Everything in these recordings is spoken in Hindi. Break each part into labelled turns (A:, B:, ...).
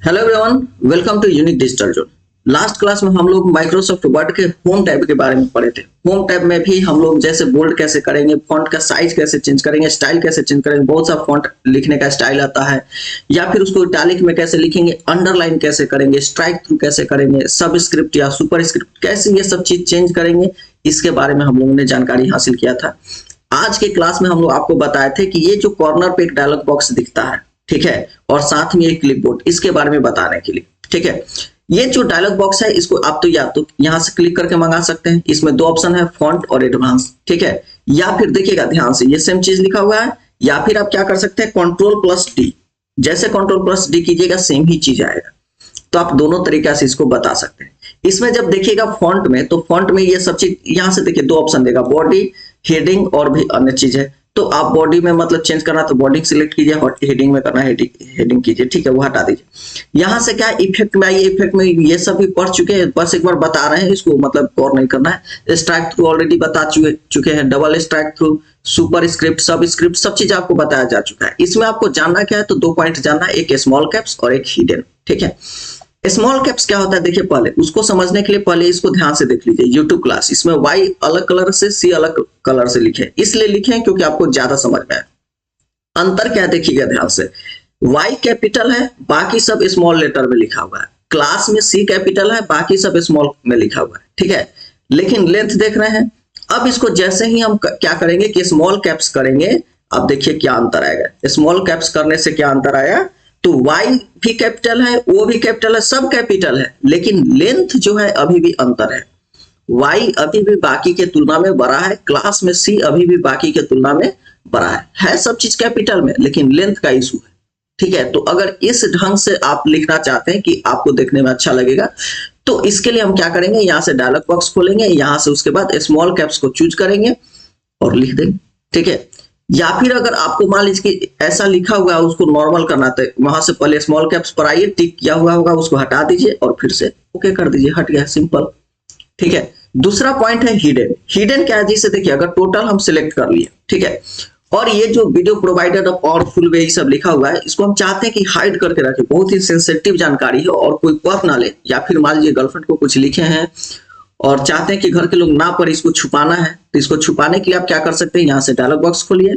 A: Hello everyone, welcome to unique digital zone. Last class में हम लोग माइक्रोसॉफ्ट वर्ड के होम टैब के बारे में पढ़े थे। होम टैब में भी हम लोग जैसे बोल्ड कैसे करेंगे, फॉन्ट का साइज कैसे चेंज करेंगे, स्टाइल कैसे चेंज करेंगे, बहुत सा फॉन्ट लिखने का स्टाइल आता है, या फिर उसको इटैलिक में कैसे लिखेंगे, अंडरलाइन कैसे करेंगे, स्ट्राइक थ्रू कैसे करेंगे, सब स्क्रिप्ट या सुपर स्क्रिप्ट कैसे ये सब चीज चेंज करेंगे, इसके बारे में हम लोगों ने जानकारी हासिल किया था। आज के क्लास में हम लोग आपको बताए थे कि ये जो कॉर्नर पे एक डायलॉग बॉक्स दिखता है, ठीक है, और साथ में एक क्लिपबोर्ड, इसके बारे में बताने के लिए, ठीक है। ये जो डायलॉग बॉक्स है इसको आप तो या तो यहां से क्लिक करके मंगा सकते हैं। इसमें दो ऑप्शन है, फॉन्ट और एडवांस, ठीक है। या फिर देखिएगा ध्यान से, ये सेम चीज लिखा हुआ है। या फिर आप क्या कर सकते हैं, कंट्रोल+D, जैसे कंट्रोल+D कीजिएगा सेम ही चीज आएगा। तो आप दोनों तरीका से इसको बता सकते हैं। इसमें जब देखिएगा फॉन्ट में, तो फॉन्ट में ये सब चीज यहाँ से देखिए दो ऑप्शन देगा, बॉडी, हेडिंग और भी अन्य चीज है। तो आप बॉडी में मतलब चेंज करना तो बॉडी सिलेक्ट कीजिए, हेडिंग में करना हेडिंग कीजिए, ठीक है, वो हटा दीजिए। यहाँ से क्या इफेक्ट में आइए, इफेक्ट में ये सब भी पढ़ चुके हैं, बस एक बार बता रहे हैं, इसको मतलब गौर नहीं करना है। स्ट्राइक थ्रू ऑलरेडी बता चुके हैं, double strike through, super script, सब स्क्रिप्ट, सब चीज आपको बताया जा चुका है। इसमें आपको जानना क्या है, तो दो पॉइंट जानना है, एक स्मॉल कैप्स और एक हिडन, ठीक है। स्मॉल कैप्स क्या होता है, देखिए पहले उसको समझने के लिए पहले इसको ध्यान से देख लीजिए। यूट्यूब क्लास, इसमें वाई अलग कलर से, सी अलग कलर से लिखे, इसलिए लिखे हैं क्योंकि आपको ज्यादा समझ में आए। अंतर क्या देखिएगा ध्यान से, वाई कैपिटल है, बाकी सब स्मॉल लेटर में लिखा हुआ है। क्लास में सी कैपिटल है, बाकी सब स्मॉल में लिखा हुआ है, ठीक है। लेकिन लेंथ देख रहे हैं। अब इसको जैसे ही हम क्या करेंगे कि स्मॉल कैप्स करेंगे, अब देखिए क्या अंतर आएगा। स्मॉल कैप्स करने से क्या अंतर आया, तो y भी कैपिटल है, O भी कैपिटल है, सब कैपिटल है, लेकिन लेंथ जो है अभी भी अंतर है। y अभी भी बाकी के तुलना में बड़ा है, क्लास में c अभी भी बाकी के तुलना में बड़ा है सब चीज कैपिटल में, लेकिन लेंथ का इशू है, ठीक है। तो अगर इस ढंग से आप लिखना चाहते हैं कि आपको देखने में अच्छा लगेगा, तो इसके लिए हम क्या करेंगे, यहाँ से डायलॉग बॉक्स खोलेंगे, यहाँ से उसके बाद स्मॉल कैप्स को चूज करेंगे और लिख देंगे, ठीक है। या फिर अगर आपको मान लीजिए कि ऐसा लिखा हुआ है, उसको नॉर्मल करना था, वहां से पहले स्मॉल कैप्स पर आइए, टिक किया हुआ होगा उसको हटा दीजिए और फिर से ओके कर दीजिए, हट गया, सिंपल, ठीक है। दूसरा पॉइंट है हिडन। हिडन क्या है, जिसे देखिए अगर टोटल हम सिलेक्ट कर लिए, ठीक है, और ये जो वीडियो प्रोवाइडर ऑफ पावरफुल वे सब लिखा हुआ है, इसको हम चाहते हैं कि हाइड करके रखें, बहुत ही सेंसिटिव जानकारी है और कोई पढ़ ना ले, या फिर मान लीजिए गर्लफ्रेंड को कुछ लिखे हैं और चाहते हैं कि घर के लोग ना पढ़े, इसको छुपाना है, तो इसको छुपाने के लिए आप क्या कर सकते हैं, यहाँ से डायलॉग बॉक्स खोलिए,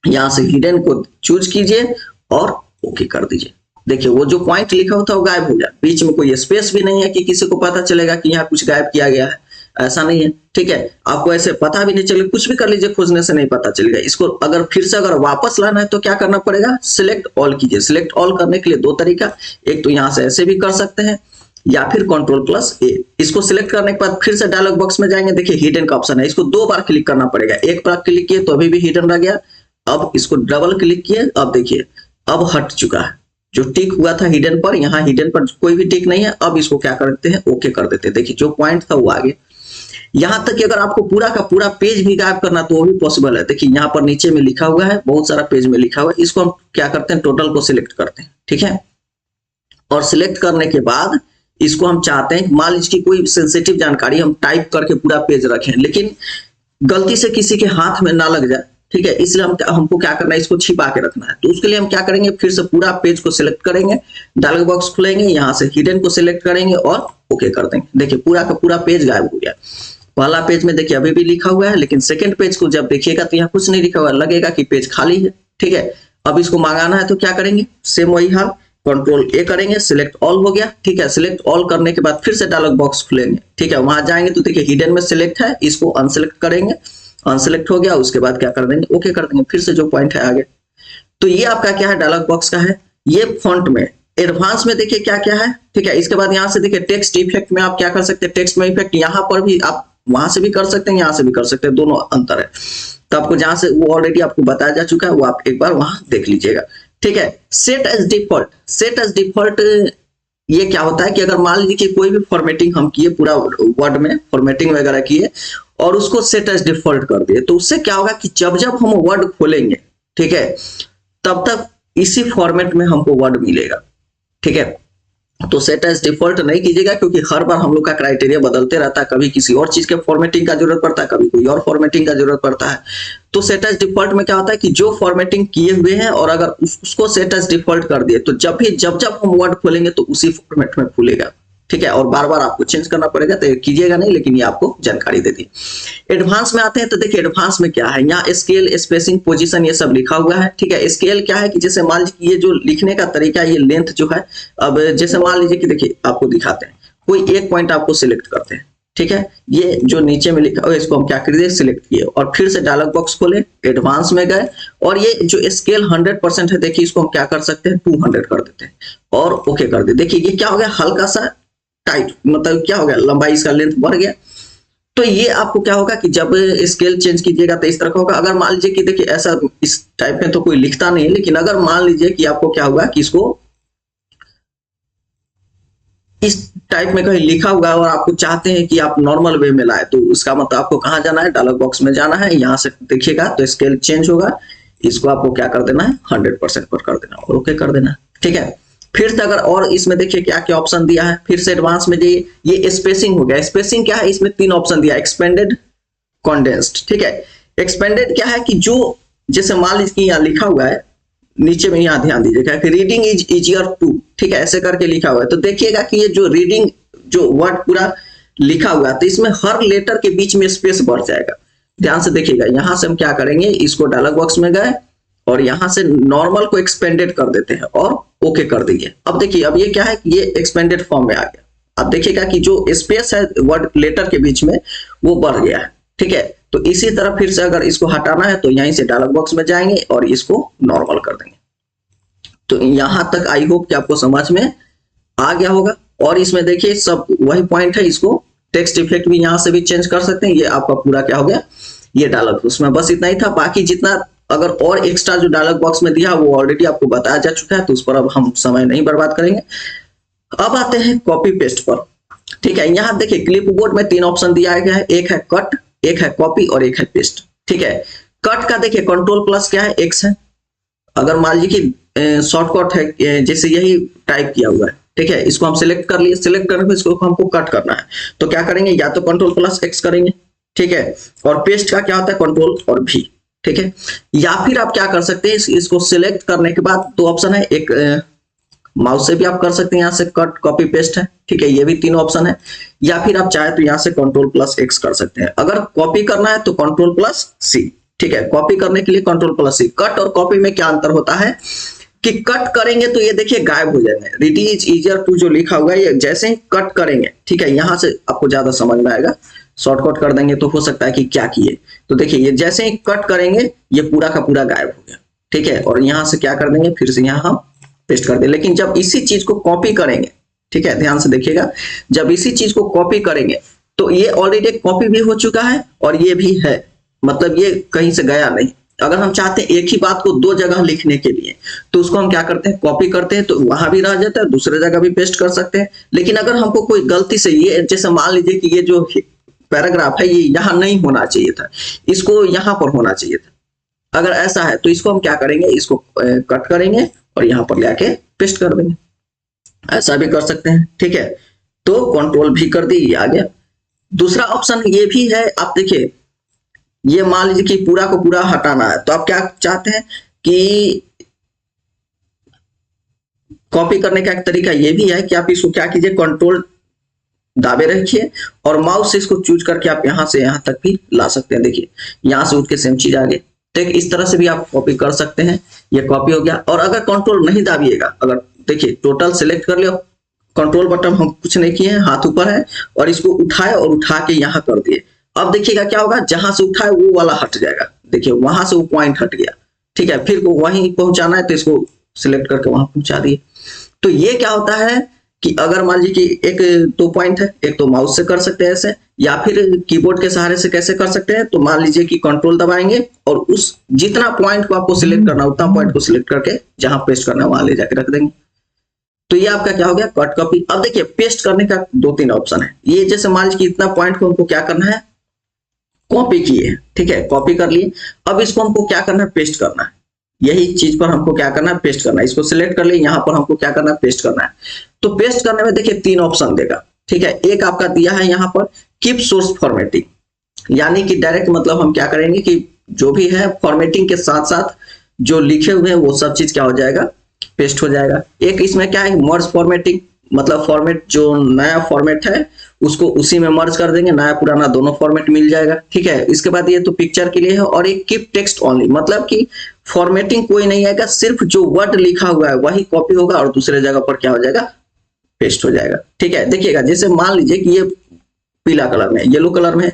A: यहाँ से हिडन को चूज कीजिए और ओके कर दीजिए। देखिए वो जो पॉइंट लिखा होता है वो गायब हो जाए, बीच में कोई स्पेस भी नहीं है कि किसी को पता चलेगा कि यहाँ कुछ गायब किया गया है, ऐसा नहीं है, ठीक है। आपको ऐसे पता भी नहीं चलेगा, कुछ भी कर लीजिए, खोजने से नहीं पता चलेगा। इसको अगर फिर से अगर वापस लाना है तो क्या करना पड़ेगा, सिलेक्ट ऑल कीजिए। सिलेक्ट ऑल करने के लिए दो तरीका, एक तो यहाँ से ऐसे भी कर सकते हैं, या फिर कंट्रोल+A। इसको सिलेक्ट करने के बाद फिर से डायलॉग बॉक्स में जाएंगे, देखिए हिडन का ऑप्शन है, इसको दो बार क्लिक करना पड़ेगा। एक बार क्लिक किए तो अभी भी हिडन रह गया, अब इसको डबल क्लिक किए, अब देखिए अब हट चुका है। जो टिक हुआ था हिडन पर, यहाँ हिडन पर कोई भी टिक नहीं है। अब इसको क्या करते हैं, ओके कर देते हैं, देखिए जो पॉइंट था वो आगे। यहाँ तक कि अगर आपको पूरा का पूरा पेज भी गायब करना तो वो भी पॉसिबल है। देखिए यहाँ पर नीचे में लिखा हुआ है, बहुत सारा पेज में लिखा हुआ है, इसको हम क्या करते हैं, टोटल को सिलेक्ट करते हैं, ठीक है। और सिलेक्ट करने के बाद इसको हम चाहते हैं, मान लीजिए कि कोई सेंसिटिव जानकारी हम टाइप करके पूरा पेज रखें, लेकिन गलती से किसी के हाथ में ना लग जाए, ठीक है, इसलिए हमको क्या करना है, इसको छिपा के रखना है। तो उसके लिए हम क्या करेंगे, फिर से पूरा पेज को सिलेक्ट करेंगे, डायलॉग बॉक्स खुलेंगे, यहाँ से हिडन को सिलेक्ट करेंगे और ओके कर देंगे। देखिए पूरा का पूरा पेज गायब हो गया। पहला पेज में देखिए अभी भी लिखा हुआ है, लेकिन सेकंड पेज को जब देखिएगा तो यहाँ कुछ नहीं लिखा हुआ है, लगेगा कि पेज खाली है, ठीक है। अब इसको मंगाना है तो क्या करेंगे, सेम वही हाल, कंट्रोल+A करेंगे, सिलेक्ट ऑल हो गया, ठीक है। सिलेक्ट ऑल करने के बाद फिर से डायलॉग बॉक्स खुलेंगे, ठीक है, वहां जाएंगे तो देखिए हिडन में सिलेक्ट है, इसको अनसिलेक्ट करेंगे, अनसिलेक्ट हो गया, उसके बाद क्या कर देंगे, ओके कर देंगे, फिर से जो पॉइंट है आगे। तो ये आपका क्या है, डायलॉग बॉक्स का है। ये फॉन्ट में, एडवांस में देखिए क्या क्या है, ठीक है। इसके बाद यहाँ से देखिए टेक्स्ट इफेक्ट में आप क्या कर सकते हैं, टेक्स्ट में इफेक्ट, यहाँ पर भी आप वहां से भी कर सकते हैं, यहाँ से भी कर सकते हैं, दोनों अंतर है। तो आपको जहां से वो ऑलरेडी आपको बताया जा चुका है, वो आप एक बार वहां देख लीजिएगा, ठीक है। Set as default, set as default ये क्या होता है कि अगर मान लीजिए कि कोई भी फॉर्मेटिंग हम किए, पूरा वर्ड में फॉर्मेटिंग वगैरह किए और उसको सेट एज डिफॉल्ट कर दिए, तो उससे क्या होगा कि जब जब हम वर्ड खोलेंगे, ठीक है, तब तक इसी फॉर्मेट में हमको वर्ड मिलेगा, ठीक है। तो सेट एज डिफॉल्ट नहीं कीजिएगा, क्योंकि हर बार हम लोग का क्राइटेरिया बदलते रहता है, कभी किसी और चीज के फॉर्मेटिंग का जरूरत पड़ता है, कभी कोई और फॉर्मेटिंग का जरूरत पड़ता है। तो सेट एज डिफॉल्ट में क्या होता है कि जो फॉर्मेटिंग किए हुए हैं और अगर उसको सेट एज डिफॉल्ट कर दिए तो जब हम वर्ड खोलेंगे तो उसी फॉर्मेट में खुलेगा, ठीक है। और बार बार आपको चेंज करना पड़ेगा, तो कीजिएगा नहीं, लेकिन ये आपको जानकारी दे दी। एडवांस में आते हैं तो देखिए एडवांस में क्या है, यहाँ स्केल, स्पेसिंग, पोजीशन ये सब लिखा हुआ है, ठीक है। स्केल क्या है कि जैसे मान लीजिए ये जो लिखने का तरीका, ये लेंथ जो है, अब जैसे मान लीजिए कि देखिए आपको दिखाते हैं, कोई एक पॉइंट आपको सिलेक्ट करते हैं, ठीक है। ये जो नीचे में लिखा हुआ इसको हम क्या कर दिए, सिलेक्ट किए और फिर से डायलॉग बॉक्स खोले, एडवांस में गए और ये जो स्केल 100% है, देखिए इसको हम क्या कर सकते हैं, 200 कर देते हैं और ओके कर दे। देखिए ये क्या हो गया, हल्का सा टाइट, मतलब क्या हो गया, लंबाई इसका लेंथ बढ़ गया। तो ये आपको क्या होगा कि जब स्केल चेंज कीजिएगा तो इस तरह का होगा। अगर मान लीजिए कि देखिए ऐसा इस टाइप में तो कोई लिखता नहीं है, लेकिन अगर मान लीजिए कि आपको क्या होगा कि इसको इस टाइप में कहीं लिखा हुआ और आपको चाहते हैं कि आप नॉर्मल वे में लाए, तो उसका मतलब आपको कहाँ जाना है, डायलॉग बॉक्स में जाना है, यहाँ से देखिएगा तो स्केल चेंज होगा, इसको आपको क्या कर देना है, 100% पर कर देना और ओके कर देना, ठीक है। फिर से अगर और इसमें देखिए क्या क्या ऑप्शन दिया है, फिर से एडवांस में जाइए, ये स्पेसिंग हो गया। स्पेसिंग क्या है, इसमें 3 ऑप्शन दिया, एक्सपेंडेड, कंडेंस्ड, ठीक है। एक्सपेंडेड क्या है कि जो जैसे मान लीजिए कि यहाँ लिखा हुआ है नीचे में, यहाँ ध्यान दीजिएगा कि रीडिंग इज इजियर टू, ठीक है, ऐसे करके लिखा हुआ है। तो देखिएगा कि ये जो रीडिंग जो वर्ड पूरा लिखा हुआ है, तो इसमें हर लेटर के बीच में स्पेस बढ़ जाएगा। ध्यान से देखिएगा, यहां से हम क्या करेंगे, इसको डायलॉग बॉक्स में गए और यहां से नॉर्मल को एक्सपेंडेड कर देते हैं और ओके कर देंगे। अब देखिए अब ये क्या है कि ये एक्सपेंडेड फॉर्म में आ गया। अब देखिएगा कि जो स्पेस है वर्ड लेटर के बीच में वो बढ़ गया है, ठीक है। तो इसी तरह फिर से अगर इसको हटाना है तो यहीं से डायलॉग बॉक्स में जाएंगे और इसको नॉर्मल कर देंगे। तो यहां तक आई होप कि आपको समझ में आ गया होगा। और इसमें देखिए सब वही पॉइंट है, इसको टेक्स्ट इफेक्ट भी यहां से भी चेंज कर सकते हैं। ये आपका पूरा क्या हो गया, ये डायलॉग, उसमें बस इतना ही था। बाकी जितना अगर और एक्स्ट्रा जो डायलॉग बॉक्स में दिया वो ऑलरेडी आपको बताया जा चुका है, तो उस पर अब हम समय नहीं बर्बाद करेंगे। अब आते हैं कॉपी पेस्ट पर, ठीक है। यहाँ देखिए क्लिपबोर्ड में 3 ऑप्शन दिया गया है, एक है कट, एक है कॉपी और एक है पेस्ट, ठीक है। कट का देखिए कंट्रोल प्लस क्या है, एक्स है। अगर मान लीजिए कि शॉर्टकट है, जैसे यही टाइप किया हुआ है, ठीक है, इसको हम सिलेक्ट कर लिए, सिलेक्ट करने पर इसको हमको कट करना है, तो क्या करेंगे, या तो कंट्रोल प्लस एक्स करेंगे, ठीक है। और पेस्ट का क्या होता है, कंट्रोल और भी, ठीक है। या फिर आप क्या कर सकते हैं, इसको सिलेक्ट करने के बाद 2 ऑप्शन है, एक माउस से भी आप कर सकते हैं, यहाँ से कट, कॉपी, पेस्ट है, ठीक है, ये भी 3 ऑप्शन है। या फिर आप चाहे तो यहाँ से कंट्रोल प्लस एक्स कर सकते हैं। अगर कॉपी करना है तो कंट्रोल प्लस सी, ठीक है। कॉपी करने के लिए कंट्रोल प्लस सी। कट और कॉपी में क्या अंतर होता है कि कट करेंगे तो ये देखिए गायब हो जाएंगे, रीड इज इजियर टू जो लिखा हुआ है, ये जैसे ही कट करेंगे, ठीक है, यहाँ से आपको ज्यादा समझ में आएगा। शॉर्टकट कर देंगे तो हो सकता है कि क्या किए, तो देखिए ये जैसे ही कट करेंगे ये पूरा का पूरा गायब हो गया, ठीक है। और यहाँ से क्या कर देंगे, फिर से यहाँ हम पेस्ट कर दें। लेकिन जब इसी चीज को कॉपी करेंगे, ठीक है, ध्यान से देखिएगा, जब इसी चीज को कॉपी करेंगे तो ये ऑलरेडी कॉपी भी हो चुका है और ये भी है, मतलब ये कहीं से गया नहीं। अगर हम चाहते हैं एक ही बात को 2 जगह लिखने के लिए, तो उसको हम क्या करते हैं, कॉपी करते हैं, तो वहां भी रह जाता है, दूसरे जगह भी पेस्ट कर सकते हैं। लेकिन अगर हमको कोई गलती से ये, जैसे मान लीजिए कि ये जो पैराग्राफ है ये यहाँ नहीं होना चाहिए था, इसको यहाँ पर होना चाहिए था, अगर ऐसा है तो इसको हम क्या करेंगे, इसको कट करेंगे और यहाँ पर लेके पेस्ट कर देंगे, ऐसा भी कर सकते हैं, ठीक है। तो कंट्रोल भी कर दी, ये आ गया। दूसरा ऑप्शन ये भी है, आप देखिए, ये मान लीजिए कि पूरा को पूरा हटाना है, तो आप क्या चाहते हैं कि कॉपी करने का एक तरीका ये भी है कि आप इसको क्या कीजिए, कंट्रोल दाबे रखिए और माउस से इसको चूज करके आप यहां से यहां तक भी ला सकते हैं। देखिए यहां से उठ के सेम चीज आ गई, तो इस तरह से भी आप कॉपी कर सकते हैं। ये कॉपी हो गया। और अगर कंट्रोल नहीं दाबिएगा, अगर देखिए टोटल सिलेक्ट कर लिया, कंट्रोल बटन हम कुछ नहीं किए हैं, हाथ ऊपर है और इसको उठाए और उठा के यहाँ कर दिए। अब देखिएगा क्या होगा, जहां से उठाए वो वाला हट जाएगा, देखिए वहां से वो पॉइंट हट गया, ठीक है। फिर को वहीं पहुंचाना है तो इसको सिलेक्ट करके वहां पहुंचा दिए। तो ये क्या होता है कि अगर मान लीजिए कि एक 2 पॉइंट है, एक तो माउस से कर सकते हैं ऐसे, या फिर कीबोर्ड के सहारे से कैसे कर सकते हैं, तो मान लीजिए कि कंट्रोल दबाएंगे और उस जितना पॉइंट को आपको सिलेक्ट करना उतना पॉइंट को सिलेक्ट करके जहां पेस्ट करना है वहां ले जाके रख देंगे। तो ये आपका क्या हो गया, कट कॉपी। अब देखिए पेस्ट करने का 2-3 ऑप्शन है। ये जैसे मान लीजिए कि इतना पॉइंट को हमको क्या करना है, कॉपी किए, ठीक है, कॉपी कर लिए। अब इसको हमको क्या करना है, पेस्ट करना है। यही चीज पर हमको क्या करना है, पेस्ट करना है। इसको सिलेक्ट कर लिए, यहाँ पर हमको क्या करना है, पेस्ट करना है। तो पेस्ट करने में देखिए 3 ऑप्शन देगा, ठीक है। एक आपका दिया है यहाँ पर कीप सोर्स फॉर्मेटिंग, यानी कि डायरेक्ट मतलब हम क्या करेंगे कि जो भी है फॉर्मेटिंग के साथ साथ जो लिखे हुए हैं वो सब चीज क्या हो जाएगा, पेस्ट हो जाएगा। एक इसमें क्या है, मर्ज फॉर्मेटिंग, मतलब फॉर्मेट जो नया फॉर्मेट है उसको उसी में मर्ज कर देंगे, नया पुराना दोनों फॉर्मेट मिल जाएगा, ठीक है। इसके बाद ये तो पिक्चर के लिए है। और एक कीप टेक्स्ट ओनली, मतलब कि फॉर्मेटिंग कोई नहीं आएगा, सिर्फ जो वर्ड लिखा हुआ है वही कॉपी होगा और दूसरे जगह पर क्या हो जाएगा, पेस्ट हो जाएगा, ठीक है। देखिएगा, जैसे मान लीजिए कि ये पीला कलर में, येलो कलर में,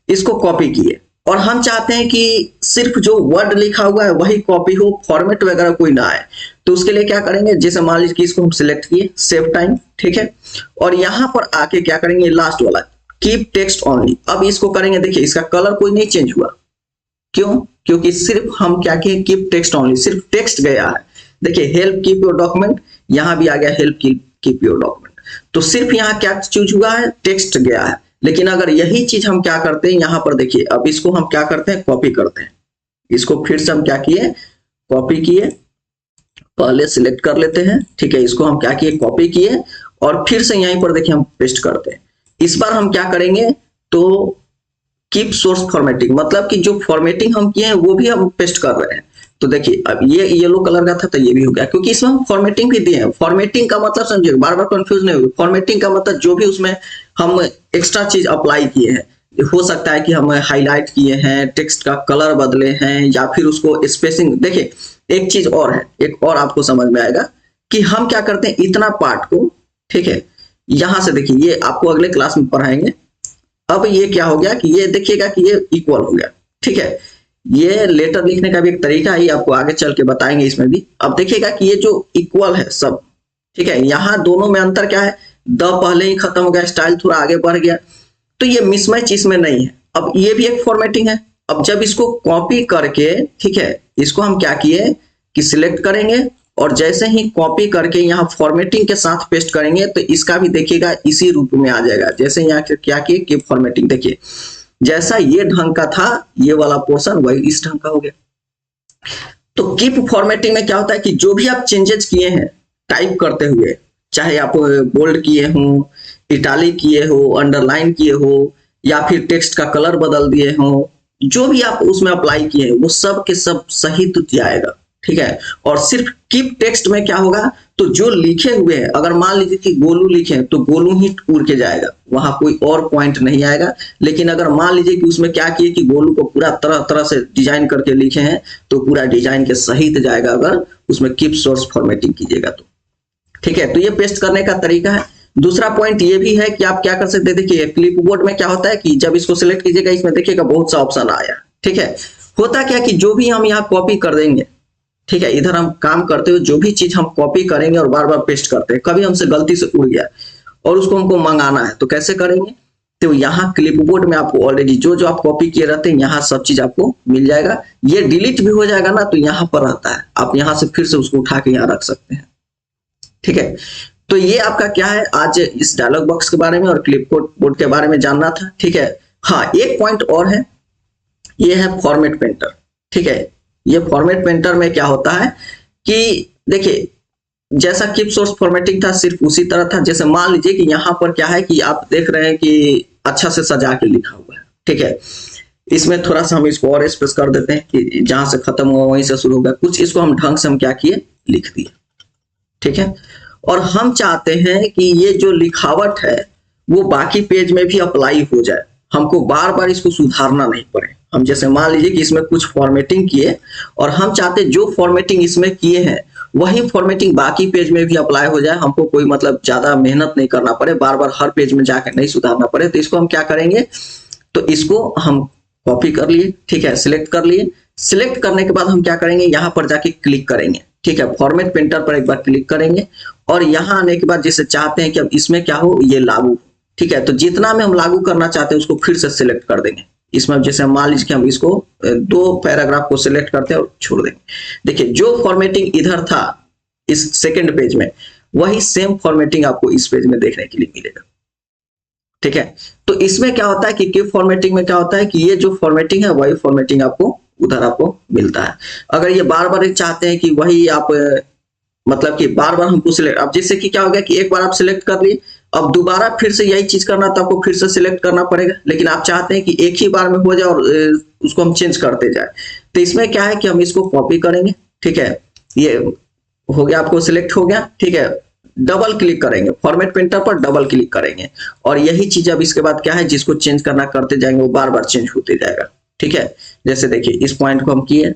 A: इसको कॉपी किए और हम चाहते हैं कि सिर्फ जो वर्ड लिखा हुआ है वही कॉपी हो, फॉर्मेट वगैरह कोई ना आए। तो उसके लिए क्या करेंगे, जैसे मान लीजिए कि इसको हम सिलेक्ट किए, सेव टाइम, ठीक है। और यहां पर आके क्या करेंगे, लास्ट वाला कीप टेक्स्ट ओनली। अब इसको करेंगे, देखिए इसका कलर कोई नहीं चेंज हुआ, क्यों, क्योंकि सिर्फ हम क्या किए, कीप टेक्स्ट ओनली, सिर्फ टेक्स्ट गया है। देखिए हेल्प कीप योर डॉक्यूमेंट, यहां भी आ गया हेल्प कीप योर डॉक्यूमेंट। तो सिर्फ यहाँ क्या चूज हुआ है, टेक्स्ट गया है। लेकिन अगर यही चीज हम क्या करते हैं, यहाँ पर देखिए, अब इसको हम क्या करते हैं, कॉपी करते हैं। इसको फिर से हम क्या किए, कॉपी किए, पहले सिलेक्ट कर लेते हैं, ठीक है। इसको हम क्या किए, कॉपी किए और फिर से यहीं पर देखिए हम पेस्ट करते हैं। इस बार हम क्या करेंगे, तो कीप सोर्स फॉर्मेटिंग, मतलब कि जो फॉर्मेटिंग हम किए हैं वो भी हम पेस्ट कर रहे हैं। तो देखिए अब ये येलो कलर का था तो ये भी हो गया, क्योंकि इसमें हम फॉर्मेटिंग भी दिए हैं। फॉर्मेटिंग का मतलब समझिए, बार बार कंफ्यूज नहीं होगी। फॉर्मेटिंग का मतलब जो भी उसमें हम एक्स्ट्रा चीज अप्लाई किए हैं, हो सकता है कि हम हाईलाइट किए हैं, टेक्स्ट का कलर बदले हैं, या फिर उसको स्पेसिंग। देखिए एक चीज और है, एक और आपको समझ में आएगा कि हम क्या करते हैं, इतना पार्ट को, ठीक है, यहां से देखिए, ये आपको अगले क्लास में पढ़ाएंगे। अब ये क्या हो गया कि ये देखिएगा कि ये इक्वल हो गया, ठीक है। ये लेटर लिखने का भी एक तरीका है, ये आपको आगे चल के बताएंगे इसमें भी। अब देखिएगा कि ये जो इक्वल है सब, ठीक है, यहाँ दोनों में अंतर क्या है, द पहले ही खत्म हो गया, स्टाइल थोड़ा आगे बढ़ गया, तो ये मिसमैच इसमें नहीं है। अब ये भी एक फॉर्मेटिंग है। अब जब इसको कॉपी करके, ठीक है, इसको हम क्या किए कि सिलेक्ट करेंगे और जैसे ही कॉपी करके यहाँ फॉर्मेटिंग के साथ पेस्ट करेंगे तो इसका भी देखिएगा इसी रूप में आ जाएगा। जैसे यहाँ क्या किए कि फॉर्मेटिंग, देखिए जैसा ये ढंग का था ये वाला पोर्शन, वही इस ढंग का हो गया। तो कीप फॉर्मेटिंग में क्या होता है कि जो भी आप चेंजेस किए हैं टाइप करते हुए, चाहे आप बोल्ड किए हो, इटालिक किए हो, अंडरलाइन किए हो, या फिर टेक्स्ट का कलर बदल दिए हो, जो भी आप उसमें अप्लाई किए हैं वो सब के सब सही तो जाएगा, ठीक है। और सिर्फ कीप टेक्स्ट में क्या होगा, तो जो लिखे हुए हैं, अगर मान लीजिए कि गोलू लिखे हैं तो गोलू ही उड़ के जाएगा, वहां कोई और पॉइंट नहीं आएगा। लेकिन अगर मान लीजिए कि उसमें क्या किए कि गोलू को पूरा तरह तरह से डिजाइन करके लिखे हैं तो पूरा डिजाइन के सहित जाएगा, अगर उसमें कीप सोर्स फॉर्मेटिंग कीजिएगा तो, ठीक है। तो ये पेस्ट करने का तरीका है। दूसरा पॉइंट ये भी है कि आप क्या कर सकते हैं, देखिए क्लिपबोर्ड में क्या होता है कि जब इसको सिलेक्ट कीजिएगा, इसमें देखिएगा बहुत सा ऑप्शन आया, ठीक है। होता क्या कि जो भी हम यहाँ कॉपी कर देंगे, ठीक है, इधर हम काम करते हुए जो भी चीज हम कॉपी करेंगे और बार बार पेस्ट करते हैं, कभी हमसे गलती से उड़ गया और उसको हमको मंगाना है तो कैसे करेंगे, तो यहाँ क्लिपबोर्ड में आपको ऑलरेडी जो जो आप कॉपी किए रहते हैं यहाँ सब चीज आपको मिल जाएगा। ये डिलीट भी हो जाएगा ना तो यहाँ पर रहता है, आप यहाँ से फिर से उसको उठा के यहाँ रख सकते हैं, ठीक है। तो ये आपका क्या है, आज इस डायलॉग बॉक्स के बारे में और क्लिपबोर्ड के बारे में जानना था, ठीक है। हाँ, एक पॉइंट और है, ये है फॉर्मेट पेंटर, ठीक है। ये फॉर्मेट पेंटर में क्या होता है कि देखिए जैसा कीप सोर्स फॉर्मेटिंग था सिर्फ उसी तरह था। जैसे मान लीजिए कि यहाँ पर क्या है कि आप देख रहे हैं कि अच्छा से सजा के लिखा हुआ है, ठीक है। इसमें थोड़ा सा हम इसको और स्पेस कर देते हैं कि जहां से खत्म हुआ वहीं से शुरू होगा, कुछ इसको हम ढंग से हम क्या किए, लिख दिए, ठीक है। और हम चाहते हैं कि ये जो लिखावट है वो बाकी पेज में भी अप्लाई हो जाए, हमको बार बार इसको सुधारना नहीं पड़े। हम जैसे मान लीजिए कि इसमें कुछ फॉर्मेटिंग किए और हम चाहते जो फॉर्मेटिंग इसमें किए हैं वही फॉर्मेटिंग बाकी पेज में भी अप्लाई हो जाए, हमको कोई मतलब ज्यादा मेहनत नहीं करना पड़े, बार बार हर पेज में जाकर नहीं सुधारना पड़े। तो इसको हम क्या करेंगे, तो इसको हम कॉपी कर लिए, ठीक है, सिलेक्ट कर लिए। सिलेक्ट करने के बाद हम क्या करेंगे, यहाँ पर जाके क्लिक करेंगे, ठीक है, फॉर्मेट पेंटर पर एक बार क्लिक करेंगे और यहाँ आने के बाद जैसे चाहते हैं कि अब इसमें क्या हो, ये लागू, ठीक है। तो जितना में हम लागू करना चाहते हैं उसको फिर से सिलेक्ट कर देंगे। इसमें जैसे मान लीजिए कि हम इसको 2 पैराग्राफ को सिलेक्ट करते हैं और छोड़ देंगे। देखिए जो फॉर्मेटिंग इधर था इस सेकंड पेज में, वही सेम फॉर्मेटिंग आपको इस पेज में देखने के लिए मिलेगा, ठीक है। तो इसमें क्या होता है कि कीप फॉर्मेटिंग में क्या होता है कि ये जो फॉर्मेटिंग है वही फॉर्मेटिंग आपको उधर आपको मिलता है। अगर ये बार बार चाहते हैं कि वही आप मतलब कि बार बार हमको सिलेक्ट, अब जैसे कि क्या हो गया कि एक बार आप सिलेक्ट कर लिए, अब दोबारा फिर से यही चीज करना तो आपको फिर से सिलेक्ट करना पड़ेगा, लेकिन आप चाहते हैं कि एक ही बार में हो जाए और उसको हम चेंज करते जाए। तो इसमें क्या है कि हम इसको कॉपी करेंगे, ठीक है, ये हो गया, आपको सिलेक्ट हो गया, ठीक है, डबल क्लिक करेंगे फॉर्मेट पेंटर पर, डबल क्लिक करेंगे और यही चीज अब इसके बाद क्या है, जिसको चेंज करना करते जाएंगे वो बार बार चेंज होते जाएगा, ठीक है। जैसे देखिए इस पॉइंट को हम किए,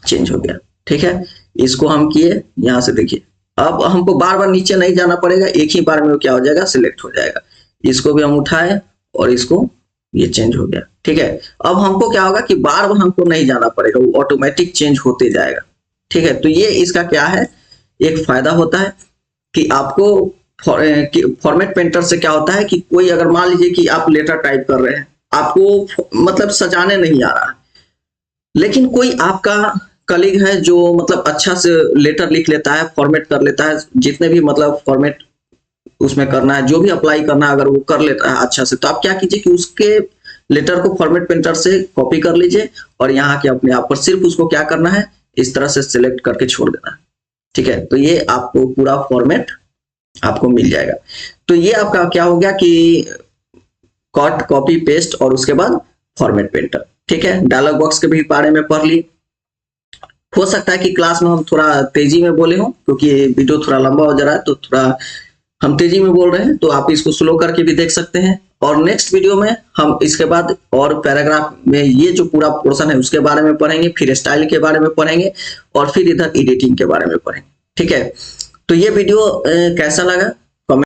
A: चेंज हो गया, ठीक है, इसको हम किए, यहां से देखिए अब हमको बार बार नीचे नहीं जाना पड़ेगा, एक ही बार में वो क्या हो जाएगा, सिलेक्ट हो जाएगा। इसको भी हम उठाए और इसको, ये चेंज हो गया, ठीक है। अब हमको क्या होगा कि बार बार हमको नहीं जाना पड़ेगा, वो ऑटोमेटिक चेंज होते जाएगा, ठीक है। तो ये इसका क्या है, एक फायदा होता है कि आपको फॉर्मेट पेंटर से क्या होता है कि कोई अगर मान लीजिए कि आप लेटर टाइप कर रहे हैं, आपको मतलब सजाने नहीं आ रहा, लेकिन कोई आपका कलीग है जो मतलब अच्छा से लेटर लिख लेता है, फॉर्मेट कर लेता है, जितने भी मतलब फॉर्मेट उसमें करना है, जो भी अप्लाई करना है अगर वो कर लेता है अच्छा से, तो आप क्या कीजिए कि उसके लेटर को फॉर्मेट पेंटर से कॉपी कर लीजिए और यहाँ के अपने आप पर सिर्फ उसको क्या करना है, इस तरह से सिलेक्ट करके छोड़ देना है, ठीक है। तो ये आपको पूरा फॉर्मेट आपको मिल जाएगा। तो ये आपका क्या हो गया कि कट, कॉपी, पेस्ट और उसके बाद फॉर्मेट पेंटर, ठीक है। डायलॉग बॉक्स के भी बारे में पढ़ ली। हो सकता है कि क्लास में हम थोड़ा तेजी में बोले हों, क्योंकि वीडियो थोड़ा लंबा हो जा रहा है तो थोड़ा हम तेजी में बोल रहे हैं, तो आप इसको स्लो करके भी देख सकते हैं। और नेक्स्ट वीडियो में हम इसके बाद और पैराग्राफ में ये जो पूरा पोर्शन है उसके बारे में पढ़ेंगे, फिर स्टाइल के बारे में पढ़ेंगे और फिर इधर एडिटिंग के बारे में पढ़ेंगे, ठीक है। तो ये वीडियो कैसा लगा